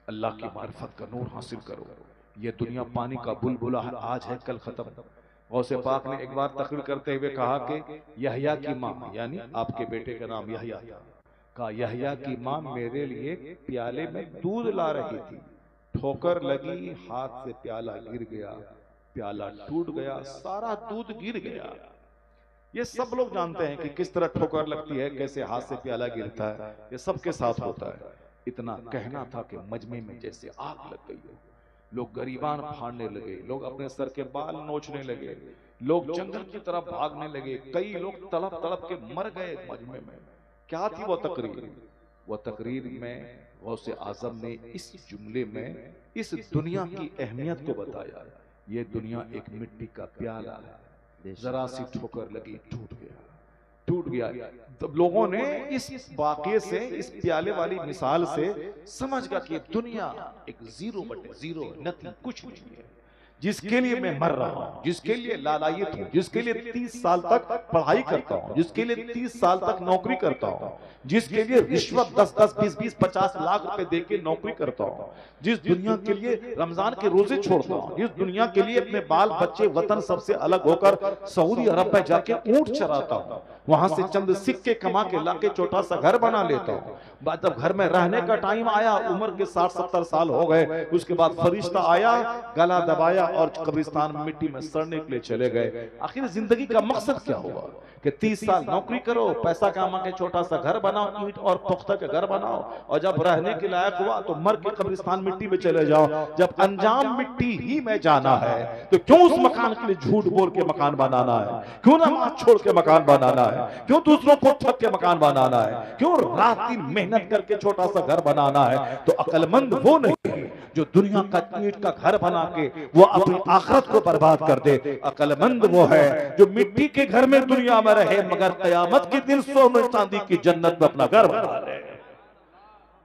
अल्लाह की मारिफत का नूर हासिल करो। ये दुनिया पानी का बुलबुला है, आज है कल खत्म। गौसे पाक ने एक बार तकरीर करते हुए कहा कि यहया की माँ, यानी आपके बेटे का नाम यहया था, कहा यहया की माँ मेरे लिए प्याले में दूध ला रही थी, ठोकर लगी, हाथ से प्याला गिर गया, प्याला टूट गया, सारा दूध गिर गया। ये सब लोग जानते हैं कि किस तरह ठोकर लगती है, कैसे हाथ से प्याला गिरता है, ये सबके साथ होता है। इतना कहना था कि मजमे में जैसे आग लग गई हो, लोग गरीबान फाड़ने लगे, लोग अपने सर के बाल नोचने लगे, लोग जंगल की तरफ भागने लगे, कई लोग तड़प तड़प के मर गए मजमे में। क्या थी वो तकरीर? वो तकरीर में गौसे आजम ने इस जुमले में इस दुनिया की अहमियत को बताया। ये दुनिया एक मिट्टी का प्याला है, जरा सी ठोकर लगी टूट गया, टूट गया। तब लोगों ने इस वाकये से, इस प्याले वाली मिसाल से समझ गया कि दुनिया एक 0/0 नथिंग, कुछ नहीं है। जिसके लिए मैं मर रहा हूं, जिसके लिए लालायित हूं, जिसके लिए 30 साल तक पढ़ाई करता हूं, जिसके लिए 30 साल तक नौकरी करता हूं, जिसके लिए रिश्वत 10-10, 20-20, 50 लाख रुपए देके नौकरी करता हूं, जिस दुनिया के लिए रमजान के रोजे छोड़ता हूं, जिस दुनिया के लिए अपने बाल बच्चे वतन सबसे अलग होकर सऊदी अरब में जाके ऊंट चराता हूं, वहां से चंद सिक्के कमा के लाके छोटा सा घर बना लेता हूं, बाद जब घर में रहने का टाइम आया, उम्र के 60-70 साल हो गए, उसके बाद फरिश्ता आया, गला दबाया और कब्रिस्तान में मिट्टी में सड़ने के लिए चले गए। आखिर जिंदगी का मकसद क्या हुआ कि 30 साल नौकरी करो, पैसा कमा के छोटा सा घर बनाओ, ईंट और पुख्ता के घर बनाओ, और जब रहने के लायक हुआ तो मर के कब्रिस्तान मिट्टी में चले जाओ। जब अंजाम मिट्टी ही में जाना है तो क्यों उस मकान के लिए झूठ बोल के मकान बनाना है? क्यों नमाज छोड़ के मकान बनाना है? क्यों दूसरों को ठग के मकान बनाना है? क्यों रात दिन मेहनत करके छोटा सा घर बनाना है? तो अक्लमंद वो नहीं जो दुनिया का ईंट का घर बना के वो अपनी आखिरत को बर्बाद कर दे। अक्लमंद वो है जो मिट्टी के घर में दुनिया में रहे मगर कयामत के दिन सोने चांदी की जन्नत में अपना घर बना ले।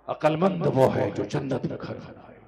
अक्लमंद वो है जो जन्नत में घर बनाए,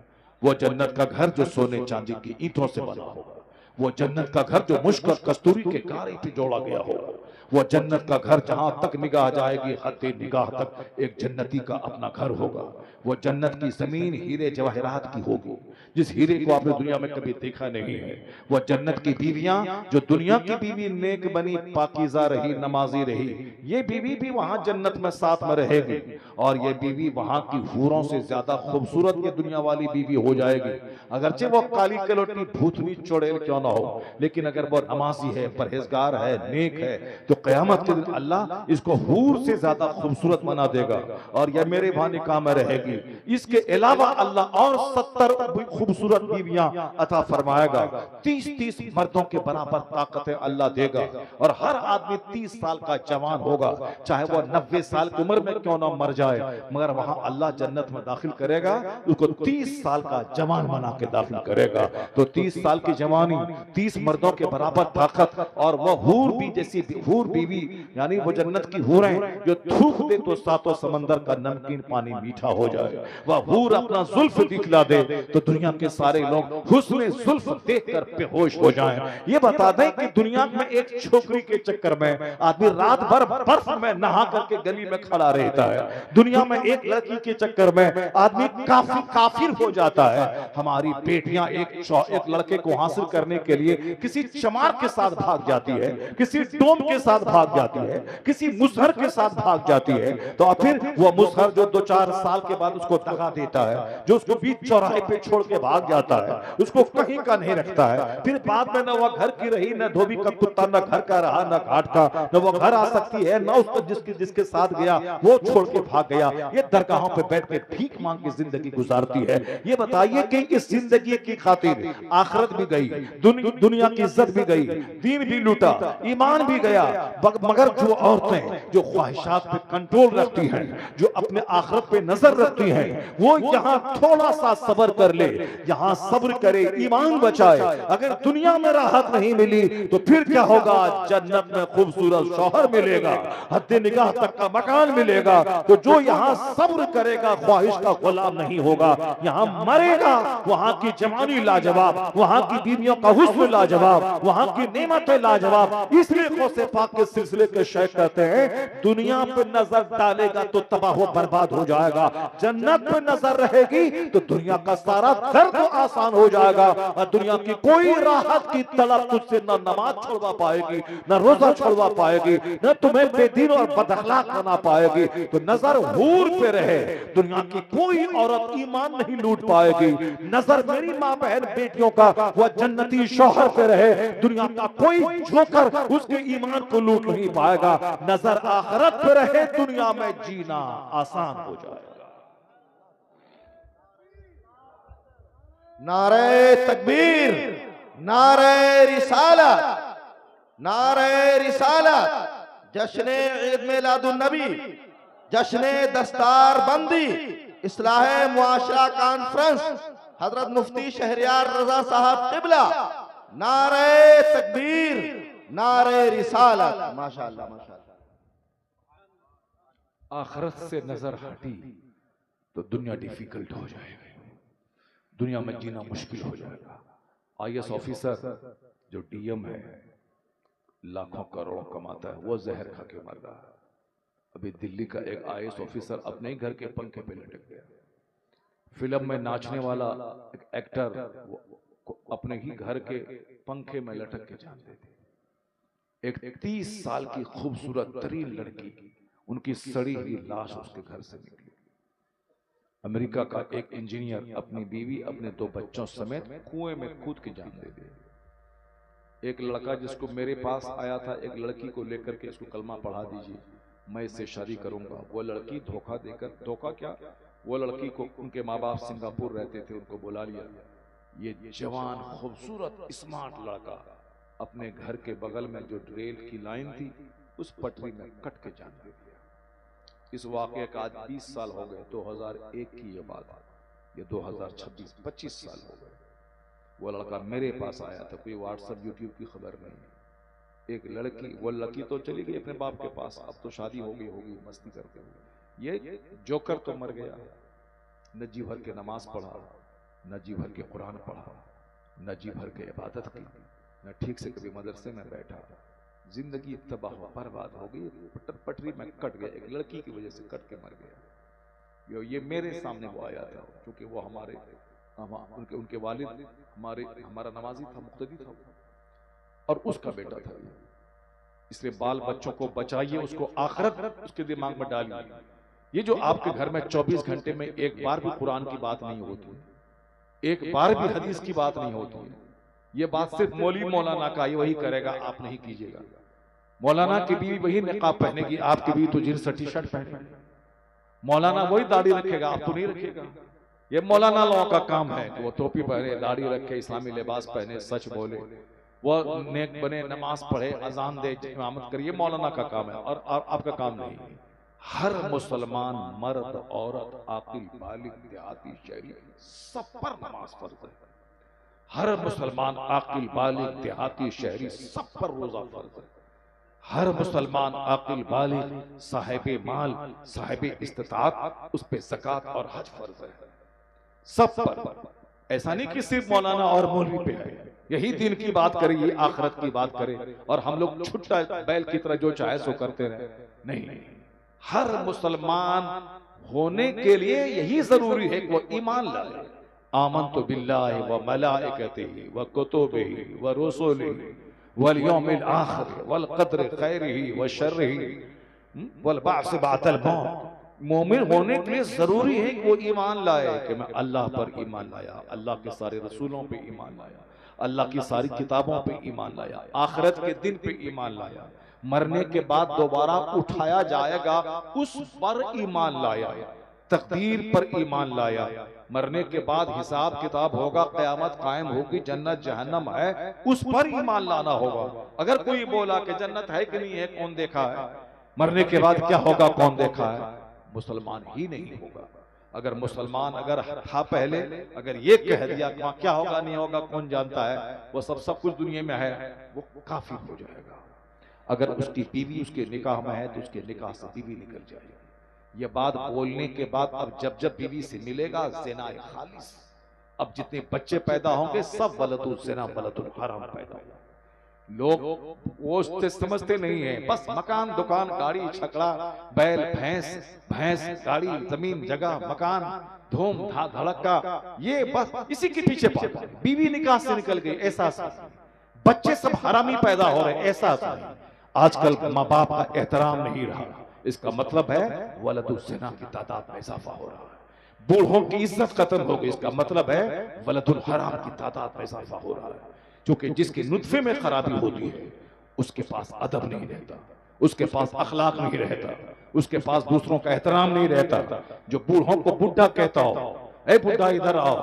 वो जन्नत का घर जो सोने चांदी की ईंटों से बना होगा, वो जन्नत का घर जो मुश्क और कस्तूरी के गारे पे जोड़ा गया होगा, वो जन्नत का घर जहां तक निगाह जाएगी हद निगाह तक एक जन्नती का अपना घर होगा। वो जन्नत की जमीन हीरे जवाहरात की होगी, जिस हीरे को आपने दुनिया में कभी देखा नहीं है। वो जन्नत की बीवियां जो दुनिया की बीवी नेक बनी, पाकीज़ा रही, नमाजी रही, ये बीवी भी वहां जन्नत में साथ में रहेगी, और ये बीवी वहां की हूरों से ज्यादा खूबसूरत ये दुनिया वाली बीवी हो जाएगी। अगरचे वो काली कलोटी भूतनी चुड़ैल क्यों ना हो, लेकिन अगर वो नमाजी है, परहेजगार है, नेक है, तो कयामत के दिन अल्लाह इसको हूर से ज्यादा खूबसूरत बना देगा और यह मेरे भाने काम में रहेगी। इसके अलावा अल्लाह और 70 खूबसूरत बीवियां अता फरमाएगा। 30-30 मर्दों के बराबर ताकतें अल्लाह देगा, और हर आदमी 30 साल का जवान होगा, चाहे वो 90 साल की उम्र में क्यों ना मर जाए, मगर वहां अल्लाह जन्नत में दाखिल करेगा, उसको 30 साल का जवान बना के दाखिल करेगा। तो 30 साल की जवानी, 30 मर्दों के बराबर ताकत, और वह हूर भी जैसी हूर बीवी, यानी वो जन्नत की हूरें जो थूक दे तो सातों समंदर का नमकीन पानी मीठा हो जाए। वह हूर अपना जुल्फ दिखला दे तो दुनिया के सारे लोग हुस्न जुल्फ देखकर बेहोश हो जाएं। ये बता दें कि दुनिया में एक छोकरी के चक्कर में आदमी रात भर बर्फ में नहा करके गली में खड़ा रहता है। दुनिया में एक लड़की के चक्कर में आदमी काफिर हो जाता है। हमारी बेटियां एक लड़के को हासिल करने के लिए किसी चमार के साथ भाग जाती है, किसी डोम के साथ भाग जाती है, किसी मुसहर के साथ भाग जाती है, तो फिर वो मुसहर जो 2-4 साल के बाद उसको दगा देता है, जो उसको बीच चौराहे पे छोड़ के भाग जाता है, उसको कहीं का नहीं रखता है, फिर बाद में न वो घर की रही, न धोबी का कुत्ता, न घर का रहा, न घाट का, न वो घर आ सकती है, न उसको जिसके साथ गया वो छोड़ के भाग गया। ये दरगाहों पे बैठ के भीख मांग के जिंदगी गुजारती है। ये बताइए कि इस जिंदगी की खातिर आखिरत भी गई, दुनिया की इज्जत भी गई, दीन भी लूटा, ईमान भी गया, मगर जो औरतें जो ख्वाहिशात पे कंट्रोल रखती हैं, जो अपने आखिरत पे नजर रखती हैं, वो यहाँ थोड़ा सा सब्र कर ले, यहाँ सब्र करे, ईमान बचाए। अगर दुनिया में राहत नहीं मिली तो फिर क्या होगा? जन्नत में खूबसूरत शौहर मिलेगा, हद निगाह तक का मकान मिलेगा। तो जो यहाँ सब्र करेगा ख्वाहिश का गुलाम नहीं होगा, यहाँ मरेगा, वहां की जवानी लाजवाब, वहां की बीवियों का हुस्न लाजवाब, वहां की नेमतें लाजवाब। इसलिए गौसे पाक के सिलसिले के शेख कहते हैं दुनिया पे नजर डालेगा तो तबाह व बर्बाद हो जाएगा, जन्नत पे नजर रहेगी तो दुनिया का सारा दर्द आसान हो जाएगा। और दुनिया की कोई राहत की तलब तुझसे न नमाज छुड़वा पाएगी, न रोजा छुड़वा पाएगी, न तुम्हें बेदीन और बदअखलाक बना पाएगी। तो नजर हूर पे रहे, दुनिया की कोई औरत ईमान नहीं लूट पाएगी। नजर मेरी माँ बहन बेटियों का वह जन्नती शौहर पे रहे, दुनिया का कोई जोकर उसके ईमान को लूट नहीं पाएगा। नजर आखिरत पे रहे, दुनिया में जीना आसान हो जाएगा। नारे तकबीर, नारे रिसालत, नारे रिसालत, जश्ने ईद मिलादुन नबी, जश्ने दस्तार बंदी, इस्लाह मुआशरा कॉन्फ्रेंस, हजरत मुफ्ती शहरियार रजा साहब किबला, नारे तकबीर, नारे रिसालत। माशाअल्लाह माशाअल्लाह। आखिरत से नजर हटी तो दुनिया डिफिकल्ट हो जाएगी, दुनिया में जीना मुश्किल हो जाएगा। आईएएस ऑफिसर जो डीएम है, लाखों करोड़ों कमाता है, वो जहर खा के मर रहा है। अभी दिल्ली का एक आईएएस ऑफिसर अपने ही घर के पंखे पे लटक गया। फिल्म में नाचने वाला एक एक्टर अपने ही घर के पंखे में लटक के जान दे दी। एक 30 साल की खूबसूरत तरीन लड़की, उनकी सड़ी हुई लाश उसके घर से निकली। अमेरिका का एक इंजीनियर अपनी बीवी अपने 2 बच्चों समेत कुएं में कूद के जान दे दिया। एक लड़का जिसको मेरे पास आया था, एक लड़की को लेकर के इसको कलमा पढ़ा दीजिए, मैं इससे शादी करूंगा। वो लड़की धोखा देकर, धोखा क्या, वो लड़की को उनके माँ बाप सिंगापुर रहते थे, उनको बुला लिया। ये जवान खूबसूरत स्मार्ट लड़का अपने घर के बगल में जो रेल की लाइन थी उस पटरी में कट के जान दे दिया। इस वाकये का आज 20 साल हो गए, 2001 की ये बात, ये 2026 25 साल हो गए। वो लड़का मेरे पास आया था, कोई व्हाट्सएप यूट्यूब की खबर नहीं। एक लड़की, वो लड़की तो चली गई अपने बाप के पास, अब तो शादी हो गई होगी मस्ती करते हुए। ये जोकर तो मर गया, न जी भर के नमाज पढ़ा, न जी भर के कुरान पढ़ा, न जी भर के इबादत की, न ठीक से कभी मदरसे में बैठा। जिंदगी तबाह बर्बाद हो गई, पटरी में कट गया, एक लड़की की वजह से कट के मर गया। ये मेरे सामने वो आया था, क्योंकि वो उनके वालिद हमारा नमाजी था, मुक्तदी था, और उसका बेटा था। इसलिए बाल बच्चों को बचाइए, उसको आखिरत उसके दिमाग में डालिए। ये जो आपके घर में 24 घंटे में एक बार भी कुरान की बात नहीं होती, एक बार भी हदीस की बात नहीं होती है, ये बात सिर्फ मौलवी मौलाना का ही वही करेगा, आप नहीं कीजिएगा। मौलाना की बीवी वही निकाब पहनेगी, आपकी बीवी तो जींस टी शर्ट पहनेगी। मौलाना वही दाढ़ी रखेगा, आप तो नहीं रखेगा। ये मौलाना लोगों का काम है कि वो टोपी पहने, दाढ़ी रखे, इस्लामी लिबास पहने, सच बोले, वो नेक बने, नमाज पढ़े, अजान दे, इमामत करे, ये मौलाना का काम है और आपका काम नहीं है। हर मुसलमान मर्द औरत आकिल बालिग देहाती शहरी सब पर नमाज फर्ज है। हर मुसलमान आकिल बालिग देहाती शहरी सब पर रोजा फर्ज है। हर मुसलमान आकिल बालिग साहिबे माल साहिबे इस्तिताअत उस पे ज़कात और हज फर्ज है, सब पर। ऐसा नहीं कि सिर्फ मौलाना और मौलवी पे है। यही दिन की बात करे, ये आखिरत की बात करे, और हम लोग छुट्टा बैल की तरह जो चाहे सो करते रहे। नहीं, हर मुसलमान होने के लिए यही जरूरी है कि वो ईमान लाए। आमन्तु बिल्लाहि व मलाइकतिही व कुतुबिही व रुसुलिही वल यौमिल आखिर वल क़द्रि खैरिही व शर्रिही वल बाअस बअदल मौत। मोमिन होने के लिए जरूरी है कि वो ईमान लाए कि मैं अल्लाह पर ईमान लाया, अल्लाह के सारे रसूलों पे ईमान लाया, अल्लाह की सारी किताबों पे ईमान लाया, आखिरत के दिन पे ईमान लाया, मरने के बाद दोबारा उठाया जाएगा उस पर ईमान लाया, तकदीर पर ईमान लाया, मरने के बाद हिसाब किताब होगा, क़यामत कायम होगी, जन्नत जहन्नम है, उस पर ईमान लाना होगा। अगर कोई बोला कि जन्नत है कि नहीं है, कौन देखा है, मरने के बाद क्या होगा, कौन देखा है, मुसलमान ही नहीं होगा। अगर मुसलमान अगर था पहले, अगर ये कह दिया क्या होगा नहीं होगा कौन जानता है, वो सब कुछ दुनिया में है, वो काफी हो जाएगा। अगर उसकी बीवी उसके निकाह में है तो उसके निकाह से बीवी निकल जाएगी। ये बात बोलने के बाद अब जब बीवी से मिलेगा ज़िना खालिस, अब जितने बच्चे पैदा होंगे सब वलदुल ज़िना वलदुल हराम पैदा होंगे। लोग वो समझते नहीं है, बस मकान दुकान गाड़ी छकड़ा बैल भैंस भैंस गाड़ी जमीन जगह मकान धूम धड़का, ये बस इसी के पीछे पड़ा। बीवी निकाह से निकल गई एहसास नहीं, बच्चे सब हरामी पैदा हो रहे एहसास नहीं। आजकल माँ बाप का एहतराम नहीं रहा, इसका मतलब है वलदुल ज़िना की तादाद में इजाफा हो रहा है। बूढ़ों की इज्जत खत्म हो गई, इसका मतलब है वलदुल हराम की तादाद में इजाफा हो रहा है। क्योंकि जिसके नुत्फे में खराबी होती है उसके पास अदब नहीं रहता, उसके पास अखलाक नहीं रहता, उसके पास दूसरों का एहतराम नहीं रहता। जो बूढ़ों को बुढ़ा कहता हो, ए बुढ़ा इधर आओ,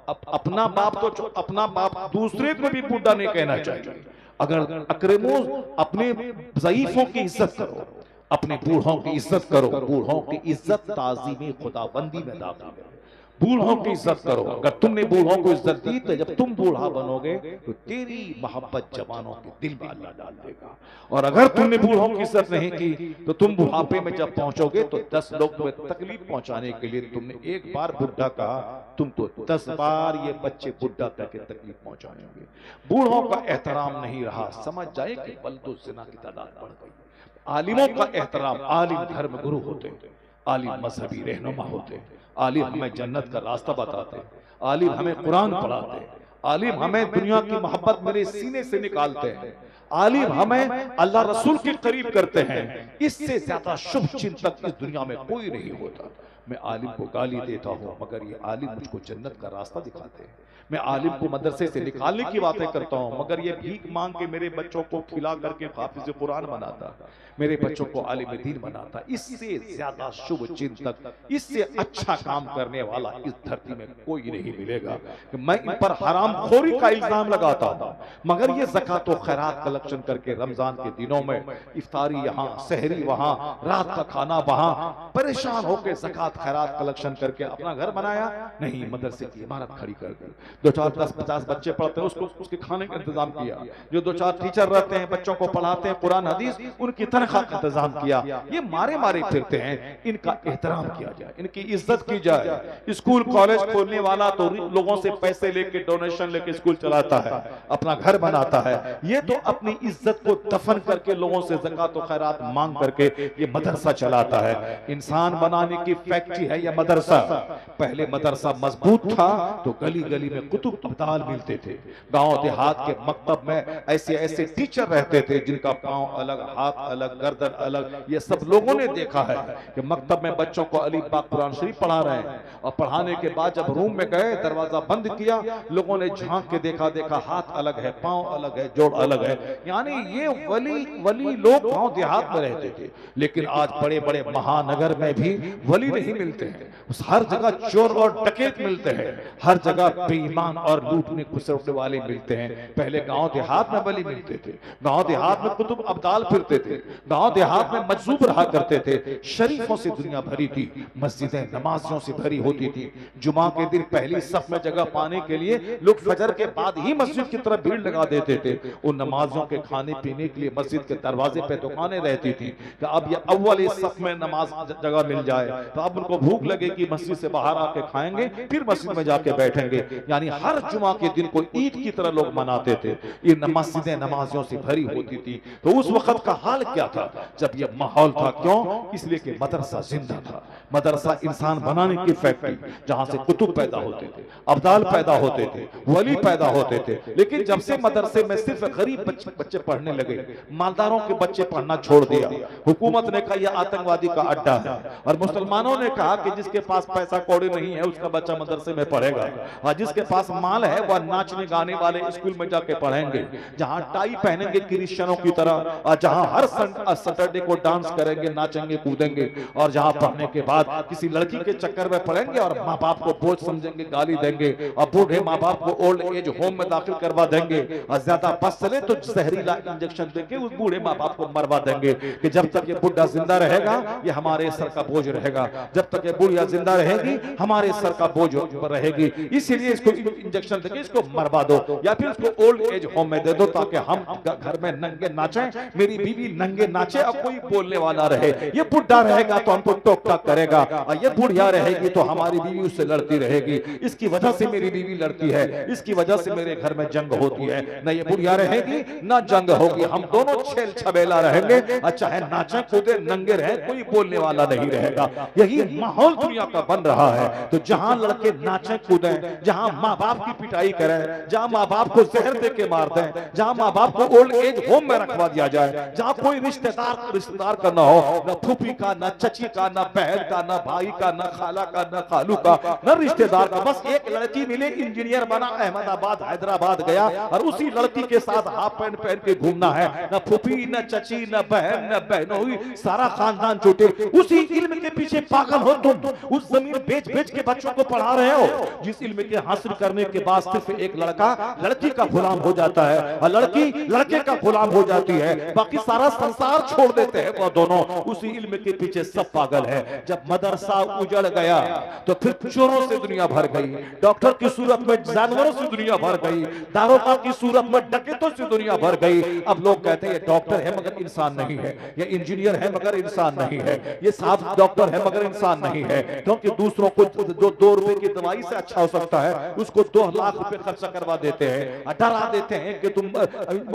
अपना बाप तो अपना बाप दूसरे को भी बुढ़ा नहीं कहना चाहिए। अगर अक्रेमो अपने ज़ईफों की इज्जत करो, अपने बूढ़ों की इज्जत करो। बूढ़ों की इज्जत ताज़ीम खुदाबंदी में दाखिल है। बूढ़ों की इज्जत करो। अगर तुमने बूढ़ों को इज्जत दी तो जब तुम बूढ़ा बनोगे तो तेरी मोहब्बत जवानों के दिल में अल्लाह डाल देगा। और अगर तुमने बूढ़ों की इज्जत नहीं की तो तुम बुढ़ापे में जब पहुंचोगे तो 10 लोग तुम्हें तकलीफ पहुंचाने के लिए तुमने एक बार बुढ़ा कहा, तुमको 10 बार ये बच्चे बुढ़ा कह के तकलीफ पहुंचाएंगे। बूढ़ों का एहतराम नहीं रहा, समझ जाए कि वलदुल ज़िना की तादाद बढ़ गई। आलिमों का एहतराम, आलिम धर्म गुरु होते, आलिम मजहबी रहनुमा होते, आलिम हमें जन्नत का रास्ता बताते, आलिम हमें कुरान पढ़ाते, आलिम हमें दुनिया की मोहब्बत मेरे सीने से निकालते हैं, आलिम हमें अल्लाह रसूल के करीब करते हैं। इससे ज्यादा शुभ चिंतक इस दुनिया में कोई नहीं होता। मैं आलिम को गाली देता हूँ मगर ये आलिम मुझको जन्नत का रास्ता दिखाते हैं। मैं आलिम को मदरसे से निकालने की बातें करता हूँ मगर ये भीख मांग के मेरे बच्चों को खिला करके हाफिज कुरान बनाता, मेरे बच्चों को आलिम दीन बनाता। इससे ज्यादा शुभ चिंतक, इससे अच्छा काम करने वाला इस धरती में कोई नहीं मिलेगा। मैं इन पर हराम खोरी का इल्जाम लगाता हूँ मगर ये ज़कात और खैरात कलेक्शन करके रमजान के दिनों में इफ्तारी यहाँ, सहरी वहाँ, रात का खाना वहाँ, परेशान होकर ज़कात खैरात कलेक्शन करके अपना घर बनाया नहीं, मदरसे की इमारत खड़ी कर दी। 2, 4, 10, 50 बच्चे पढ़ते हैं, उसको उसके खाने का इंतजाम किया। जो 2, 4 टीचर रहते हैं बच्चों को पढ़ाते हैं कुरान हदीस, उनकी तनख्वाह का इंतजाम किया। ये मारे मारे फिरते हैं, इनका एहतराम किया जाए, इनकी इज्जत की जाए। स्कूल कॉलेज खोलने वाला तो लोगों से पैसे लेके डोनेशन लेके स्कूल चलाता है, अपना घर बनाता है। ये तो अपनी इज्जत को दफन करके लोगों से ज़कात और खैरात मांग करके ये मदरसा चलाता है। इंसान बनाने की फैक्ट्री है यह मदरसा। पहले मदरसा मजबूत था तो गली गली में कुतुब अब्दाल मिलते थे। गांव देहात के मकतब में ऐसे ऐसे टीचर रहते थे जिनका पांव अलग, हाथ अलग, गर्दन अलग। ये सब लोगों ने देखा है कि मकतब में बच्चों को अली पाक कुरान शरीफ पढ़ा रहे हैं और पढ़ाने के बाद जब रूम में गए, दरवाजा बंद किया, लोगों ने झांक के देखा, हाथ अलग है, पांव अलग है, जोड़ अलग है। यानी ये वली लोग गांव देहात में रहते थे। लेकिन आज बड़े बड़े महानगर में भी वली नहीं मिलते हैं। हर जगह चोर और डकैत मिलते हैं, हर जगह बेईमान और लूटने खुसरने वाले मिलते हैं। पहले गांव देहात में वली मिलते थे, गांव देहात में कुतुब अब्दाल फिरते थे, गांव देहात में मजजूब रहा करते थे। शरीफों से दुनिया भरी थी, मस्जिदें नमाजियों से भरी होती थी। जुमा के दिन पहली सफ में जगह पाने के लिए लोग फजर के बाद ही मस्जिद की तरफ भीड़ लगा देते थे। उन नमाजियों के खाने पीने के लिए मस्जिद के दरवाजे पे दुकानें रहती थी कि अब ये अव्वल सफ में नमाज जगह मिल जाए तो अब उनको भूख लगेगी, मस्जिद से बाहर आके खाएंगे, फिर मस्जिद में जाके बैठेंगे। यानी हर जुमा के दिन को ईद की तरह लोग मनाते थे। ये मस्जिदें नमाजियों से भरी होती थी। तो उस वक्त का हाल क्या था जब ये माहौल था? क्यों? इसलिए कि मदरसा जिंदा था। मदरसा इंसान बनाने की फैक्ट्री, जहां से कुतुब पैदा होते थे, अब्दाल पैदा होते थे, वली पैदा होते थे। लेकिन जब से मदरसे में सिर्फ गरीब बच्चे पढ़ने लगे, मालदारों के बच्चे पढ़ना छोड़ दिया, हुकूमत ने कहा यह आतंकवादी का अड्डा है, और मुसलमानों ने कहा कि जिसके पास पैसा कौड़ी नहीं है उसका बच्चा मदरसे में पढ़ेगा, और जिसके पास माल है वह नाचने गाने वाले स्कूल में जाके पढ़ेंगे, जहां टाई पहनेंगे क्रिश्चियनों की तरह, और जहां हर सैटरडे को डांस करेंगे, नाचेंगे, कूदेंगे, और जहां पढ़ने के बाद किसी लड़की के चक्कर में पड़ेंगे और माँ बाप को बोझ समझेंगे, गाली देंगे, और बूढ़े माँ बाप को ओल्ड एज होम में दाखिल करवा देंगे, और ज्यादा बस चले तो जहरीला इंजेक्शन देके उस बूढ़े माँ बाप को मरवा देंगे कि जब तक ये बुढ़ा जिंदा रहेगा ये हमारे सर का बोझ रहेगा। जब तक ये बुढ़िया जिंदा रहेगी हमारे सर का बोझ पर रहेगी, इसीलिए इसको इंजेक्शन देके इसको मरवा दो या फिर इसको ओल्ड एज होम में दे दो ताकि हम घर में नंगे नाचें, मेरी बीवी नंगे नाचे और कोई बोलने वाला रहे। ये बुढ़ा रहेगा तो हमको टोक टाक करेगा और ये बुढ़िया रहेगी तो हमारी बीवी उससे लड़ती रहेगी। इसकी वजह से मेरी बीवी लड़ती है, इसकी वजह से मेरे घर में जंग होती है। न ये बुढ़िया रहेगी न जंग होगी, हम दोनों छेल छबेला रहेंगे और चाहे नाचे कूदे नंगे रहे कोई बोलने वाला नहीं रहेगा। यही माहौल दुनिया का बन रहा है। तो जहां लड़के नाचे कूदे, जहां माँ बाप की पिटाई करें, जहां माँ बाप को जहर दे के मार दें, जहां माँ बाप को ओल्ड एज होम में रखवा दिया जाए, जहां कोई रिश्तेदार का न हो, न फूफी का, न चची का, न बहन का, न भाई का, न खाला का, न खालू का, न रिश्तेदार का, बस एक लड़की मिले इंजीनियर बना, अहमदाबाद हैदराबाद गया और उसी लड़की के साथ हाफ पैंट पहन के घूमना है। न फूफी, न चची, न बहन, न बहनोई, सारा खानदान छूटे। उसी इल्म के पीछे पागल हो तुम, उस जमीन बेच बेच के बच्चों को पढ़ा रहे हो जिस इल्म के हासिल करने के बाद सिर्फ एक लड़का लड़की का गुलाम हो जाता है और लड़की लड़के का गुलाम हो जाती है, बाकी सारा संसार छोड़ देते हैं वो दोनों। उसी इल्म के पीछे सब पागल है। जब मदरसा उजड़ गया तो फिर चोरों से दुनिया भर गई, डॉक्टर की सूरत में जानवरों से दुनिया भर गई, दारोगा की सूरत में डकैतों से दुनिया भर गई। अब लोग कहते हैं ये डॉक्टर है मगर इंसान नहीं है, ये इंजीनियर है मगर इंसान नहीं है, ये साफ डॉक्टर है मगर इंसान नहीं है, क्योंकि दूसरों को जो 2 रुपए की दवाई से अच्छा हो सकता है उसको 2 लाख रुपए खर्चा करवा देते हैं, डरा देते हैं कि तुम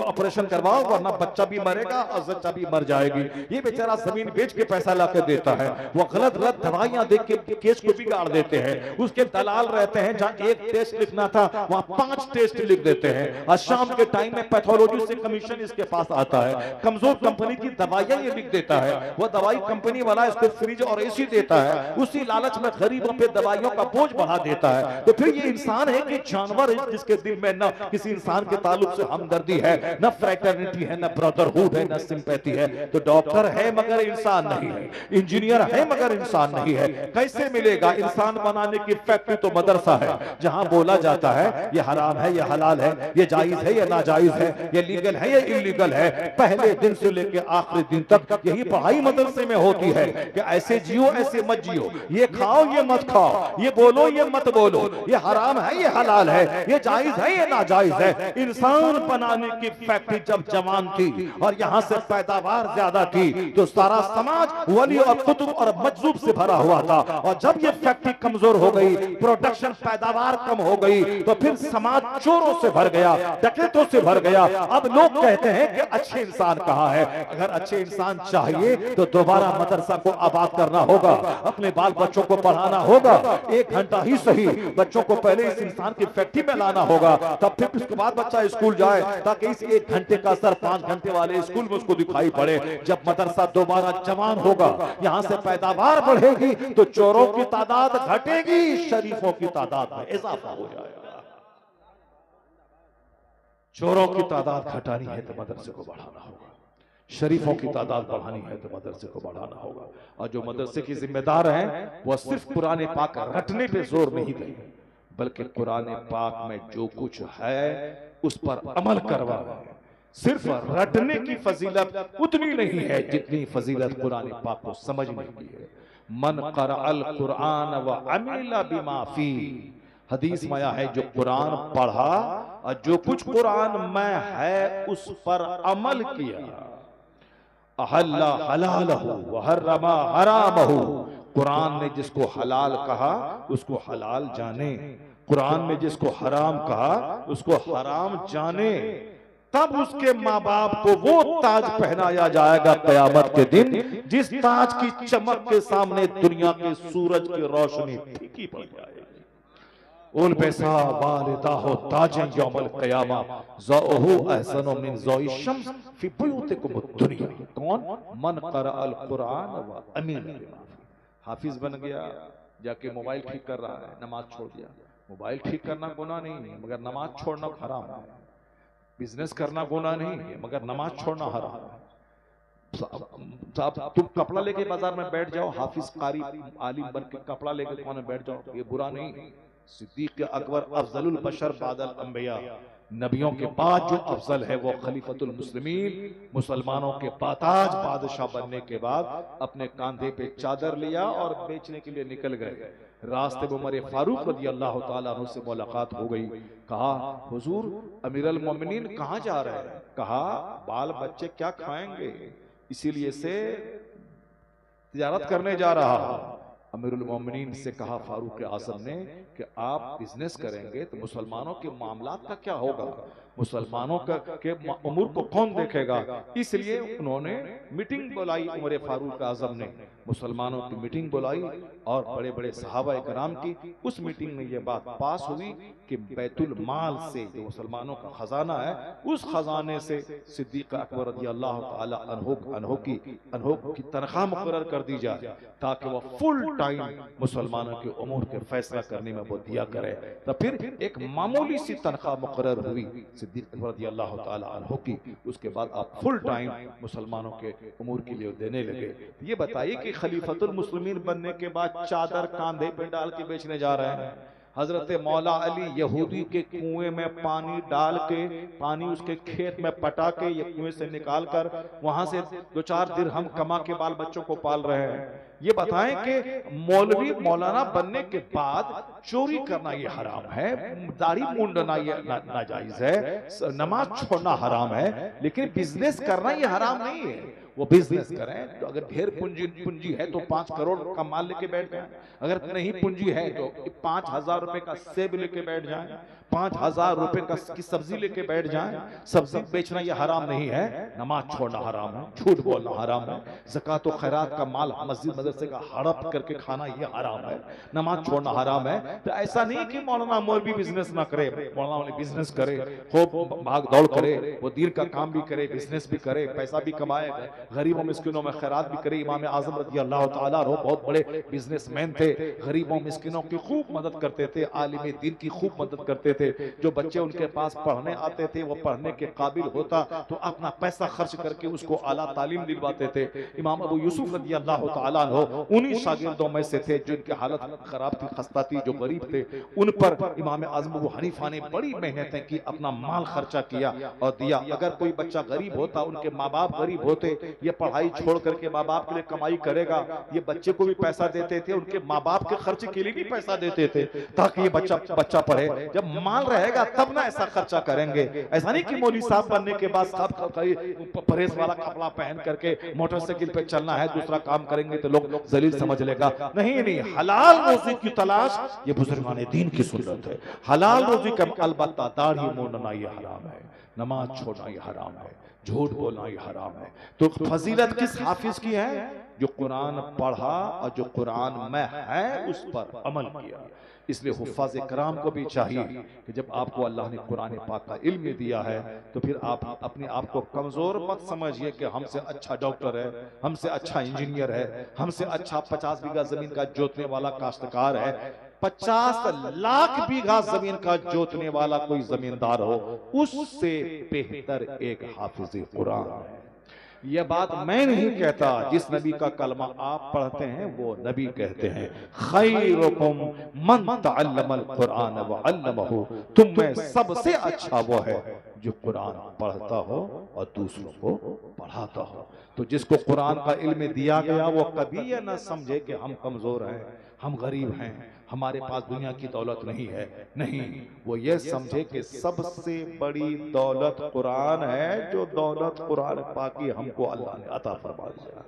ऑपरेशन करवाओ वरना बच्चा भी मरेगा और बच्चा भी मर जाएगी। ये बेचारा जमीन बेच के पैसा ला के देता है, वो गलत गलत दवाइयां देख के केस को बिगाड़ देते हैं। उसके दलाल रहते हैं, जहां 1 टेस्ट लिखना था वहां 5 टेस्ट लिख देते हैं और शाम के टाइम में पैथोलॉजी से कमीशन इसके पास आता है। कमजोर कंपनी की दवाइयां ये लिख देता है, वो दवाई कंपनी वाला इसको फ्रिज और एसी देता है, उसी लालच में गरीबों पे दवाइयों का बोझ बढ़ा देता है। तो फिर ये इंसान है कि जानवर है जिसके दिल में न किसी इंसान के ताल्लुक से हमदर्दी है, न फ्रैटर्निटी है, न ब्रदरहुड है, न सिंपैथी है। तो डॉक्टर है मगर इंसान नहीं है, इंजीनियर है मगर इंसान नहीं है। कैसे मिलेगा? इंसान बनाने की फैक्ट्री तो मदरसा है, जहां बोला जाता है ये हराम है, ये हलाल है, ये जायज है, ये नाजायज है, ये लीगल है, ये इलीगल है। पहले दिन से लेकर आखिरी दिन तक यही पढ़ाई मदरसे में होती है कि ऐसे जियो ऐसे मत जियो, ये खाओ ये मत खाओ, ये बोलो ये मत बोलो, ये हराम है ये हलाल है, ये जायज है ये नाजायज है। इंसान बनाने की फैक्ट्री जब जवान थी और यहाँ से पैदावार ज्यादा थी तो सारा समाज वली और कुतुब और मजलूब से भरा हुआ था। और जब ये फैक्ट्री कमजोर हो गई, प्रोडक्शन पैदावार कम हो गई, तो फिर समाज चोरों से भर गया, डकैतों से भर गया। अब लोग कहते हैं कि अच्छे इंसान कहाँ है? अगर अच्छे इंसान चाहिए तो दोबारा मदरसा को आबाद करना होगा, अपने बाल बच्चों को पढ़ाना होगा, 1 घंटा ही सही बच्चों को पहले इस इंसान की फैक्ट्री में लाना होगा, तब फिर उसके बाद बच्चा स्कूल जाए ताकि इस 1 घंटे का असर 5 घंटे वाले स्कूल में उसको दिखाई पड़े। जब मदरसा दोबारा जवान होगा, यहाँ से पैदावार बढ़ेगी तो चोरों की तादाद घटेगी, शरीफों की तादाद में इजाफा हो जाएगा। चोरों की तादाद घटानी है तो मदरसे को बढ़ाना होगा, शरीफों की तादाद बढ़ानी है तो मदरसे को बढ़ाना होगा। और जो मदरसे की जिम्मेदार हैं वो सिर्फ कुरान पाक रटने पे जोर नहीं दें, बल्कि कुरान पाक में जो कुछ है उस पर अमल करवा रहे हैं। सिर्फ रटने की फजीलत उतनी नहीं है जितनी फजीलत कुरान पाक को समझने की है। मन क़रअल कुरान व अमिला बिमा फी, हदीस में आया है जो कुरान पढ़ा और जो कुछ कुरान में है उस पर अमल किया, अहल्ला हलालहु व हर्रमा हरामहु, कुरान ने जिसको हलाल कहा उसको हलाल जाने, कुरान ने जिसको हराम कहा उसको हराम जाने, तब उसके माँ बाप को वो ताज पहनाया जाएगा कयामत के दिन जिस ताज की चमक के सामने दुनिया के सूरज की रोशनी फीकी पड़ जाएगी। उल बैसा वालिदाहु ताजन यौमल क़यामा ज़ौहु अहसनु मिन ज़ौइ शम्स फी बुयूतिकुम दुनिया। कौन? मन क़रअल कुरान व अमिला। हाफिज बन गया, जाके मोबाइल ठीक कर रहा है, नमाज छोड़ दिया। मोबाइल ठीक करना गुनाह नहीं है मगर नमाज छोड़ना हराम है, बिजनेस करना गुनाह नहीं है मगर नमाज छोड़ना हराम है। साहब तुम कपड़ा लेके बाजार में बैठ जाओ, हाफिज कारी आलिम बन के कपड़ा लेके दुकान में बैठ जाओ, ये बुरा नहीं, सिद्दीक अकबर अफजलुल बशर बादल अंबिया, नबियों के बाद जो अफजल है वो खलीफतुल मुस्लिमीन, मुसलमानों के बाताज बादशाह बनने के बाद अपने कांधे पे चादर लिया और बेचने के लिए निकल गए। रास्ते में उमर फारूक रज़ी अल्लाह तआला अन्हु से मुलाकात हो गई। कहा, हुजूर अमीरुल मोमिनीन कहाँ जा रहे हैं? कहा, बाल बच्चे क्या खाएंगे, इसीलिए से तिजारत करने जा रहा हूं। अमीरुल मोमिनीन से कहा फारूक आज़म ने कि आप बिजनेस करेंगे तो मुसलमानों के मामलात का क्या होगा, मुसलमानों के उमूर को कौन देखेगा? इसलिए उन्होंने मीटिंग बुलाई। उमर फारूक आज़म ने मुसलमानों की मीटिंग बुलाई और बड़े बड़े सहाबा कराम की। उस मीटिंग में यह बात पास हुई कि बैतुल माल से जो मुसलमानों का खजाना है, उस खजाने से सिद्दीक अकबर रज़ी अल्लाह तआला अन्हु की तनख्वाह मुकर्रर कर दी जाए ताकि वह फुल टाइम मुसलमानों के उमूर के फैसला करने में वो दिया करे। तो फिर एक मामूली सी तनख्वाह मुकर्रर हुई सिद्दीक अकबर रज़ी अल्लाह तआला अन्हु की। उसके बाद आप फुल टाइम मुसलमानों के उमूर के लिए देने लगे। ये बताइए कि खलीफतुल मुस्लिमीन बनने के बाद चादर कांधे पे डाल के बेचने जा रहे हैं। हजरत मौला अली यहूदी के कुएं में पानी डाल के, पानी उसके खेत में पटा के, ये कुएं से निकाल कर वहां से 2-4 दिरहम कमा के बाल बच्चों को पाल रहे हैं। ये बताएं कि मौलवी मौलाना बनने के बाद चोरी करना ये हराम है, दाढ़ी मूंडना ये नाजायज है, नमाज छोड़ना हराम है, लेकिन बिजनेस करना ये हराम नहीं है। वो बिजनेस करें तो अगर ढेर पूंजी है तो 5 करोड़ का माल लेके बैठ जाए, अगर नहीं पूंजी है तो 5,000 रुपए का सेब लेके बैठ जाए, 5,000 रुपए की सब्जी लेके बैठ जाए। सब्जी बेचना यह हराम नहीं है, नमाज छोड़ना हराम है, झूठ बोलना हराम है, ज़कात और खैरात का माल मस्जिद मदरसे का हड़प करके खाना यह हराम है, नमाज छोड़ना हराम है। तो ऐसा नहीं कि मौलाना मौलवी बिजनेस ना करे, मौलाना बिजनेस करे, खूब भाग दौड़ करे, वो दीन का काम भी करे, बिजनेस भी करे, पैसा भी कमाए, गरीबों मिस्किनों में खैरात भी करे। इमाम आज़म रज़ी अल्लाह तआला अन्हु बहुत बड़े बिजनेसमैन थे, गरीबों मिस्किनों की खूब मदद करते थे, आलिम दीन की खूब मदद करते थे। जो बच्चे उनके पास पढ़ने आते थे वो पढ़ने के काबिल होता तो अपना पैसा खर्च करके उसको आला तालीम दिलवाते थे। इमाम अबू यूसुफ रज़ी अल्लाह तआला अन्हु उन्हीं शागिर्दों में से थे जिनकी हालत खराब थी, खस्ता थी, जो गरीब थे। उन पर इमाम आज़म अबू हनीफा ने बड़ी मेहनतें की, अपना माल खर्चा किया और दिया। अगर कोई बच्चा गरीब होता, उनके माँ बाप गरीब होते, ये पढ़ाई छोड़ करके माँ बाप के लिए कमाई करेगा, ये बच्चे को भी पैसा देते थे, उनके माँ बाप के खर्चे के लिए भी पैसा देते थे ताकि ये बच्चा पढ़े। जब माल रहेगा तब ना ऐसा खर्चा करेंगे। ऐसा नहीं कि मौलवी साहब बनने के बाद सब परहेज वाला कपड़ा पहन करके मोटरसाइकिल पे चलना है, दूसरा काम करेंगे तो लोग जलील समझ लेगा। नहीं, हलाल रोजी की तलाश ये बुजुर्गान दीन की सुन्नत है। हलाल रोजी का अलबत्ता दाढ़ी मोड़ना ये हराम है, नमाज छोड़ना ये हराम है, झूठ बोलना ये हराम है। तो फजीलत किस हाफिज की है? जो कुरान पढ़ा और जो कुरान में है उस पर अमल किया। इसलिए हुफ़ाज़ कराम को भी चाहिए कि जब आपको अल्लाह ने कुरान पाक का इल्म दिया है तो फिर आप अपने आप को कमजोर मत समझिए कि हमसे अच्छा डॉक्टर है, हमसे अच्छा इंजीनियर है, हमसे अच्छा 50 बीघा जमीन का जोतने वाला काश्तकार है। 50 लाख बीघा जमीन का जोतने वाला कोई जमींदार हो, उससे बेहतर एक हाफिज़ कुरान है। यह बात मैं नहीं कहता, जिस नबी का कलमा आप पढ़ते हैं वो नबी कहते हैं, खैरुकुम मन तअल्लमल कुरान व अल्लमहु, तुम में सबसे अच्छा वो है जो कुरान पढ़ता हो और दूसरों को पढ़ाता हो। तो जिसको कुरान का इल्म दिया गया वो कभी यह ना समझे कि हम कमजोर हैं, हम गरीब हैं, हमारे पास दुनिया की दौलत नहीं है। नहीं, वो ये समझे कि सबसे बड़ी दौलत कुरान है, जो दौलत कुरान पाक की हमको अल्लाह ने अता फरमा दिया।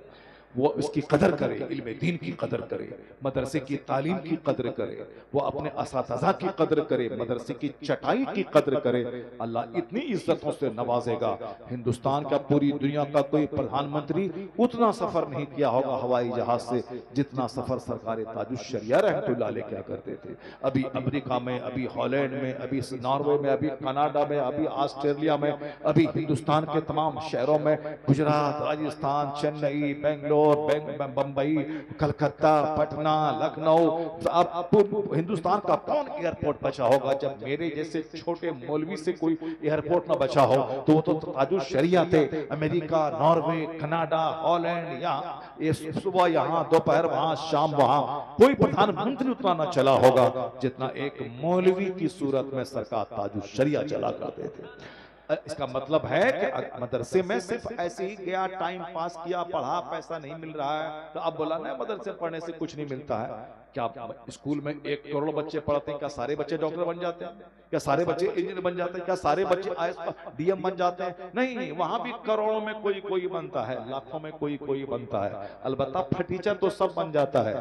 वो इसकी कदर करे, इल्म दीन की कदर करे, मदरसे की तालीम की कदर करे, वो अपने असातिज़ा की कदर करे, मदरसे की चटाई की कदर करे। अल्लाह इतनी इज्जतों से नवाजेगा। हिंदुस्तान का, पूरी दुनिया का कोई प्रधानमंत्री उतना सफर नहीं किया होगा हवाई जहाज से जितना सफर सरकार ताजुश्शरिया रहमतुल्लाह अलैह क्या करते थे। अभी अमेरिका में, अभी हॉलैंड में, अभी नॉर्वे में, अभी कनाडा में, अभी ऑस्ट्रेलिया में, अभी हिंदुस्तान के तमाम शहरों में, गुजरात, राजस्थान, चेन्नई, बेंगलोर, बैंगलोर, बम्बई, कलकत्ता, पटना, लखनऊ, अब हिंदुस्तान का कौन एयरपोर्ट बचा होगा जब मेरे जैसे छोटे मौलवी से कोई एयरपोर्ट ना बचा हो? तो वो तो ताजुल शरिया थे। अमेरिका, नॉर्वे, कनाडा, हॉलैंड, यहाँ ये सुबह यहाँ, दोपहर वहाँ, शाम वहाँ, कोई प्रधानमंत्री उतना ना चला होगा जितना एक मौलवी की सूरत में सरकार ताजुल शरिया चला करते थे। इसका मतलब है कि मदरसे में सिर्फ ऐसे ही गया, टाइम पास किया, पढ़ा, पैसा नहीं मिल रहा है तो अब बोला ना मदरसे पढ़ने से कुछ नहीं मिलता है। क्या स्कूल में 1 करोड़ बच्चे पढ़ते हैं? क्या सारे बच्चे डॉक्टर बन जाते हैं? क्या सारे बच्चे इंजीनियर बन जाते हैं? क्या सारे बच्चे डीएम बन जाते हैं? नहीं, वहां भी करोड़ों में कोई कोई बनता है, लाखों में कोई कोई बनता है। अलबत्ता फटीचर तो सब बन जाता है,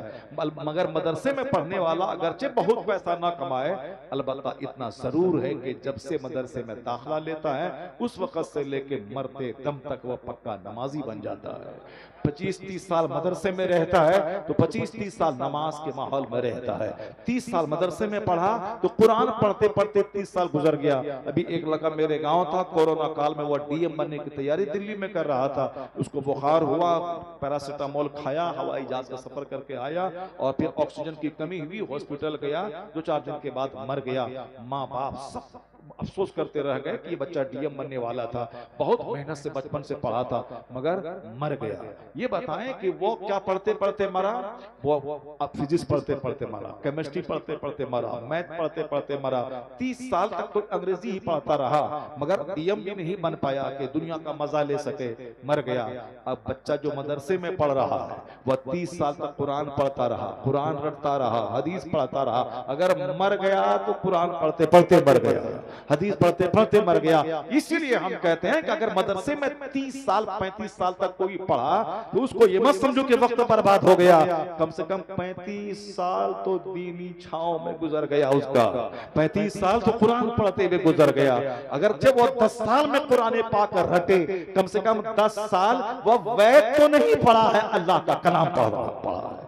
मगर मदरसे में पढ़ने वाला अगरचे बहुत पैसा ना कमाए, अलबत्ता इतना जरूर है कि जब से मदरसे में दाखिला लेता है उस वक्त से लेके मरते दम तक वह पक्का नमाजी बन जाता है। 25-30 साल मदरसे में रहता है तो 25-30 साल नमाज के माहौल में रहता है। 30 साल मदरसे में पढ़ा तो कुरान पढ़ते पढ़ते 30 साल गुजर गया। अभी एक लड़का मेरे गांव था, कोरोना काल में वो डीएम बनने की तैयारी दिल्ली में कर रहा था। उसको बुखार हुआ, पैरासिटामोल खाया, हवाई जहाज का सफर करके आया और फिर ऑक्सीजन की कमी हुई, हॉस्पिटल गया, 2-4 दिन के बाद मर गया। माँ बाप सब अफसोस करते रह गए कि बच्चा डीएम बनने वाला था, बहुत मेहनत से बचपन से पढ़ा था, मगर मर गया। ये बताएं कि वो क्या पढ़ते पढ़ते मरा? वो फिजिक्स पढ़ते पढ़ते मरा, केमिस्ट्री पढ़ते पढ़ते मरा, मैथ पढ़ते पढ़ते मरा। 30 साल तक तो अंग्रेजी ही पढ़ता रहा, मगर डीएम भी नहीं बन पाया कि दुनिया का मजा ले सके, मर गया। अब बच्चा जो मदरसे में पढ़ रहा है वह 30 साल तक कुरान पढ़ता रहा, कुरान रटता रहा, हदीस पढ़ता रहा, अगर मर गया तो कुरान पढ़ते पढ़ते मर गया, हदीस पढ़ते पढ़ते मर गया। इसीलिए हम कहते हैं कि अगर मदरसे में 30 साल 35 साल तक कोई पढ़ा तो उसको ये मत समझो कि वक्त बर्बाद हो गया, कम से कम 35 साल तो दीनी छांव में गुजर गया उसका, 35 साल तो कुरान पढ़ते हुए गुजर गया। अगर जब वो 10 साल में कुरान पाक रटे, कम से कम 10 साल वह वैद तो नहीं पढ़ा है, अल्लाह का कलाम पढ़ा है।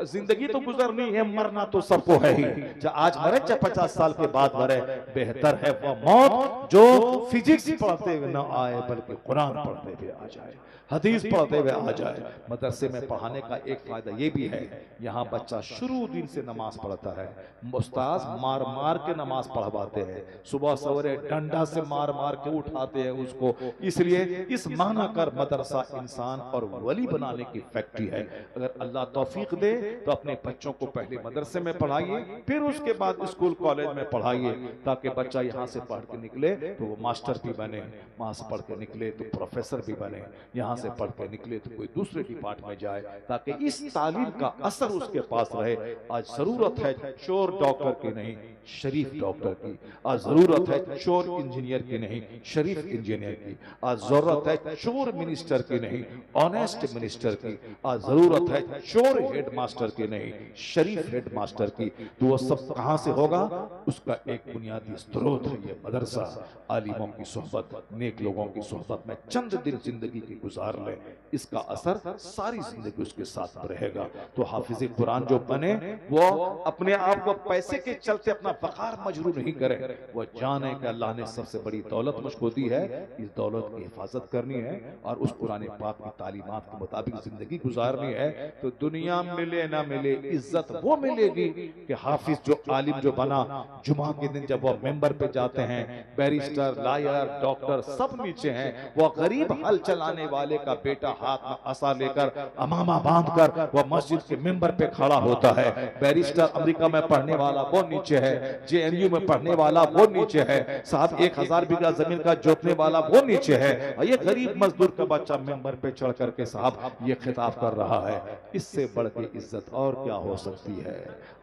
जिंदगी तो गुजरनी है, मरना तो सबको है ही। चाहे आज मरे चाहे 50 साल के बाद मरे, बेहतर है वह मौत जो फिजिक्स पढ़ते हुए न आए बल्कि कुरान पढ़ते हुए आ जाए, हदीस पढ़ते हुए आ जाए। मदरसे में पढ़ाने का एक फायदा ये भी है, यहाँ बच्चा शुरू दिन से नमाज पढ़ता है, उस्ताद मार मार के नमाज पढ़वाते हैं, सुबह सवेरे डंडा से मार मार के उठाते हैं उसको। इसलिए इस माना कर मदरसा इंसान और वली बनाने की फैक्ट्री है। अगर अल्लाह तौफीक दे तो अपने बच्चों को पहले मदरसे में पढ़ाइए, फिर उसके बाद स्कूल कॉलेज में पढ़ाइए, ताकि बच्चा यहाँ से पढ़ के निकले तो वो मास्टर भी बने, वहां से पढ़ के निकले तो प्रोफेसर भी बने, यहाँ से पढ़ के निकले तो कोई दूसरे डिपार्टमेंट में जाए, ताकि इस तालीम का असर उसके पास रहे। आज जरूरत है चोर डॉक्टर की नहीं, शरीफ डॉक्टर की। आज जरूरत है चोर इंजीनियर की नहीं, शरीफ इंजीनियर की। आज जरूरत है चोर मिनिस्टर की नहीं, ऑनेस्ट मिनिस्टर की। आज जरूरत है चोर हेड मास्टर की नहीं, शरीफ हेड मास्टर की। तो वो सब कहां से होगा? उसका एक बुनियादी स्रोत है ये मदरसा। आलिमों की सोहबत, नेक लोगों की सोहबत में चंद दिन जिंदगी की गुजार ले, इसका असर सारी जिंदगी उसके साथ रहेगा। तो हाफिज कुरान जो बने वो अपने आप को पैसे के चलते अपना वकार मजरू नहीं करे, वो जाने कि अल्लाह ने सबसे बड़ी दौलत मुझको दी है, इस दौलत की हिफाजत करनी है और उस कुरान पाक की तालीमात के मुताबिक जिंदगी गुजारनी है। तो दुनिया मिले ना मिले, इज्जत वो मिलेगी कि हाफिज जो आलिम जो बना, जुमा के दिन जब वो मेंबर पे जाते हैं, बैरिस्टर, लायर, डॉक्टर सब नीचे हैं, वो गरीब हल चलाने वाले का बेटा हाथ में असा लेकर अमामा बांधकर वो मस्जिद के मेंबर पे खड़ा होता है। बैरिस्टर अमेरिका में पढ़ने वाला वो नीचे है, जेएनयू में पढ़ने वाला वो नीचे है, साहब 1000 बीघा जमीन का जोतने वाला वो नीचे है, और ये गरीब मजदूर का बच्चा मेंबर पे चढ़ करके साहब ये खिताब कर रहा है। इससे बढ़ के इज्जत और क्या हो सकती है?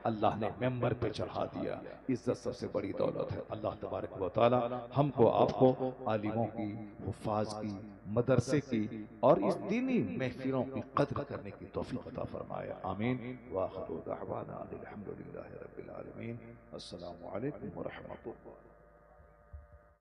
अल्लाह ने मेंबर पे चढ़ा दिया, इज्जत सबसे बड़ी दौलत है। अल्लाह तबारक व तआला हमको आपको आलिमों की, हुफ्फाज की, मदरसे की और इस दीनी महफिलों की कद्र करने की तौफीक अता फरमाए। आमीन। व आखिरु दअवाना अनिल हम्दुलिल्लाहि रब्बिल आलमीन। अस्सलामु अलैकुम व रहमतुल्लाह।